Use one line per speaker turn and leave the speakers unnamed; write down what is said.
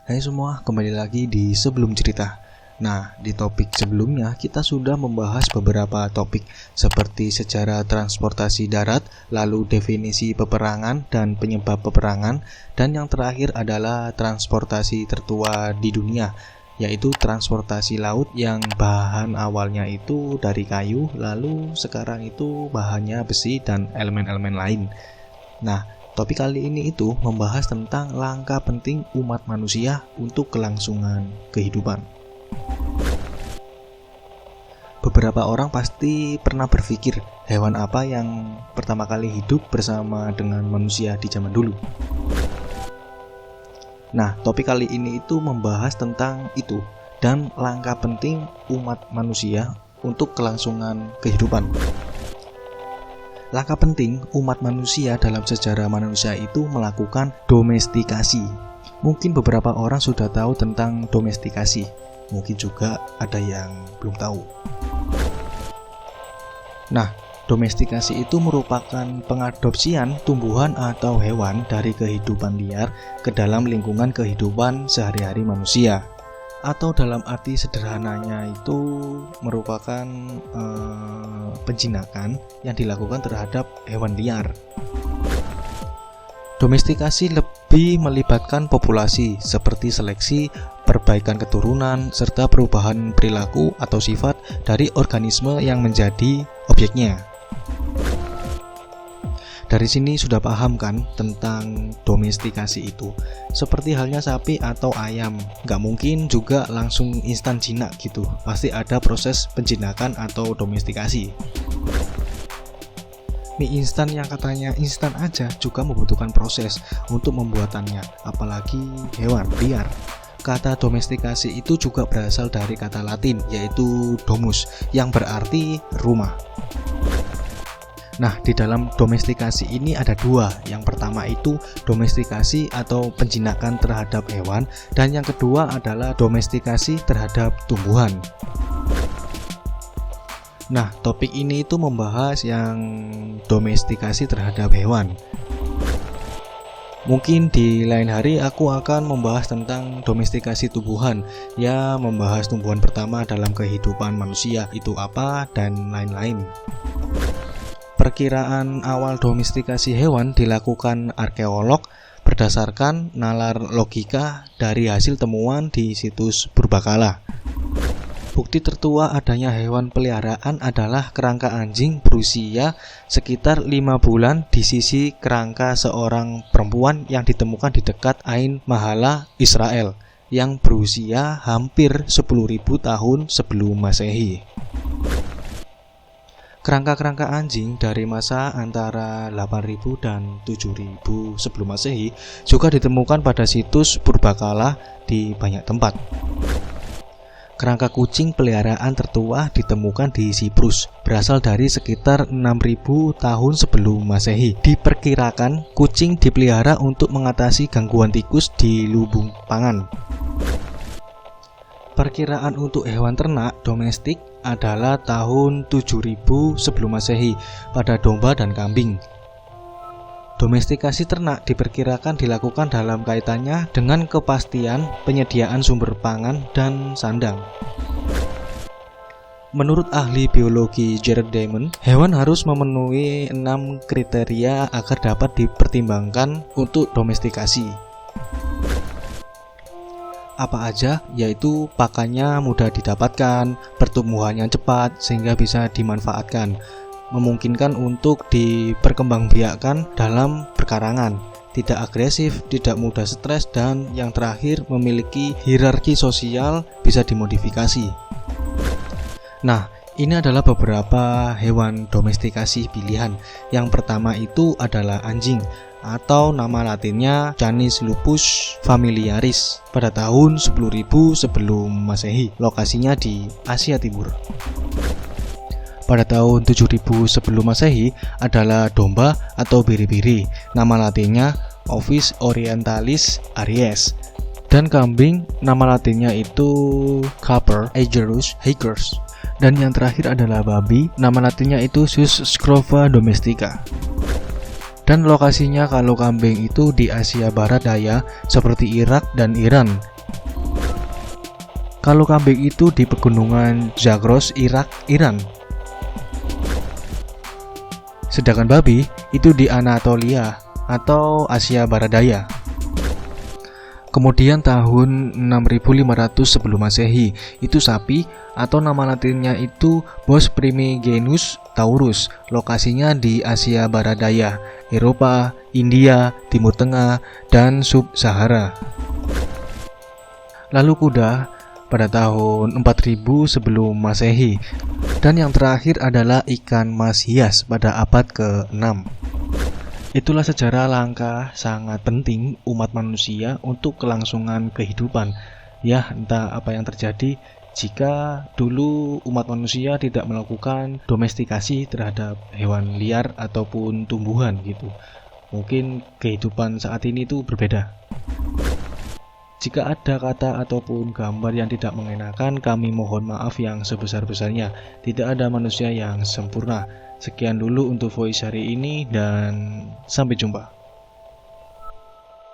Hai semua, kembali lagi di Sebelum Cerita. Nah, di topik sebelumnya kita sudah membahas beberapa topik seperti sejarah transportasi darat, lalu definisi peperangan dan penyebab peperangan, dan yang terakhir adalah transportasi tertua di dunia, yaitu transportasi laut yang bahan awalnya itu dari kayu, lalu sekarang itu bahannya besi dan elemen-elemen lain. Nah, topik kali ini itu membahas tentang langkah penting umat manusia untuk kelangsungan kehidupan. Beberapa orang pasti pernah berpikir hewan apa yang pertama kali hidup bersama dengan manusia di zaman dulu. Nah, topik kali ini itu membahas tentang itu dan langkah penting umat manusia untuk kelangsungan kehidupan. Langkah penting umat manusia dalam sejarah manusia itu melakukan domestikasi. Mungkin beberapa orang sudah tahu tentang domestikasi, mungkin juga ada yang belum tahu. Nah, domestikasi itu merupakan pengadopsian tumbuhan atau hewan dari kehidupan liar ke dalam lingkungan kehidupan sehari-hari manusia. Atau dalam arti sederhananya itu merupakan penjinakan yang dilakukan terhadap hewan liar. Domestikasi lebih melibatkan populasi seperti seleksi, perbaikan keturunan, serta perubahan perilaku atau sifat dari organisme yang menjadi objeknya. Dari sini sudah paham kan tentang domestikasi itu. Seperti halnya sapi atau ayam, nggak mungkin juga langsung instan jinak gitu. Pasti ada proses penjinakan atau domestikasi. Mie instan yang katanya instan aja juga membutuhkan proses untuk membuatannya, apalagi hewan liar. Kata domestikasi itu juga berasal dari kata Latin, yaitu domus, yang berarti rumah. Nah, di dalam domestikasi ini ada dua. Yang pertama itu domestikasi atau penjinakan terhadap hewan, dan yang kedua adalah domestikasi terhadap tumbuhan. Nah, topik ini itu membahas yang domestikasi terhadap hewan. Mungkin di lain hari aku akan membahas tentang domestikasi tumbuhan, ya membahas tumbuhan pertama dalam kehidupan manusia itu apa dan lain-lain. Perkiraan awal domestikasi hewan dilakukan arkeolog berdasarkan nalar logika dari hasil temuan di situs purbakala. Bukti tertua adanya hewan peliharaan adalah kerangka anjing berusia sekitar 5 bulan di sisi kerangka seorang perempuan yang ditemukan di dekat Ain Mahala, Israel, yang berusia hampir 10.000 tahun sebelum Masehi. Kerangka-kerangka anjing dari masa antara 8.000 dan 7.000 sebelum Masehi juga ditemukan pada situs purbakala di banyak tempat. Kerangka kucing peliharaan tertua ditemukan di Siprus, berasal dari sekitar 6.000 tahun sebelum Masehi. Diperkirakan kucing dipelihara untuk mengatasi gangguan tikus di lubung pangan. Perkiraan untuk hewan ternak domestik adalah tahun 7000 sebelum Masehi pada domba dan kambing. Domestikasi ternak diperkirakan dilakukan dalam kaitannya dengan kepastian penyediaan sumber pangan dan sandang. Menurut ahli biologi Jared Diamond, hewan harus memenuhi 6 kriteria agar dapat dipertimbangkan untuk domestikasi. Apa aja? Yaitu pakannya mudah didapatkan, pertumbuhannya cepat sehingga bisa dimanfaatkan, memungkinkan untuk diperkembangbiakkan dalam perkarangan, tidak agresif, tidak mudah stres, dan yang terakhir memiliki hierarki sosial, bisa dimodifikasi. Nah, ini adalah beberapa hewan domestikasi pilihan. Yang pertama itu adalah anjing, atau nama latinnya Canis lupus familiaris, pada tahun 10.000 sebelum Masehi. Lokasinya di Asia Timur. Pada tahun 7.000 sebelum Masehi adalah domba atau biri-biri, nama latinnya Ovis orientalis aries. Dan kambing, nama latinnya itu Caper aegerus hackers. Dan yang terakhir adalah babi, nama latinnya itu Sus scrova domestica. Dan lokasinya kalau kambing itu di Asia Barat Daya seperti Irak dan Iran. Kalau kambing itu di pegunungan Zagros, Irak, Iran. Sedangkan babi itu di Anatolia atau Asia Barat Daya. Kemudian tahun 6500 sebelum Masehi, itu sapi atau nama latinnya itu Bos primigenus taurus. Lokasinya di Asia Barat Daya, Eropa, India, Timur Tengah, dan Sub-Sahara. Lalu kuda pada tahun 4000 sebelum Masehi. Dan yang terakhir adalah ikan mas hias pada abad ke-6. Itulah sejarah langkah sangat penting umat manusia untuk kelangsungan kehidupan. Ya, entah apa yang terjadi jika dulu umat manusia tidak melakukan domestikasi terhadap hewan liar ataupun tumbuhan gitu. Mungkin kehidupan saat ini itu berbeda. Jika ada kata ataupun gambar yang tidak mengenakan, kami mohon maaf yang sebesar-besarnya. Tidak ada manusia yang sempurna. Sekian dulu untuk voice hari ini dan sampai jumpa.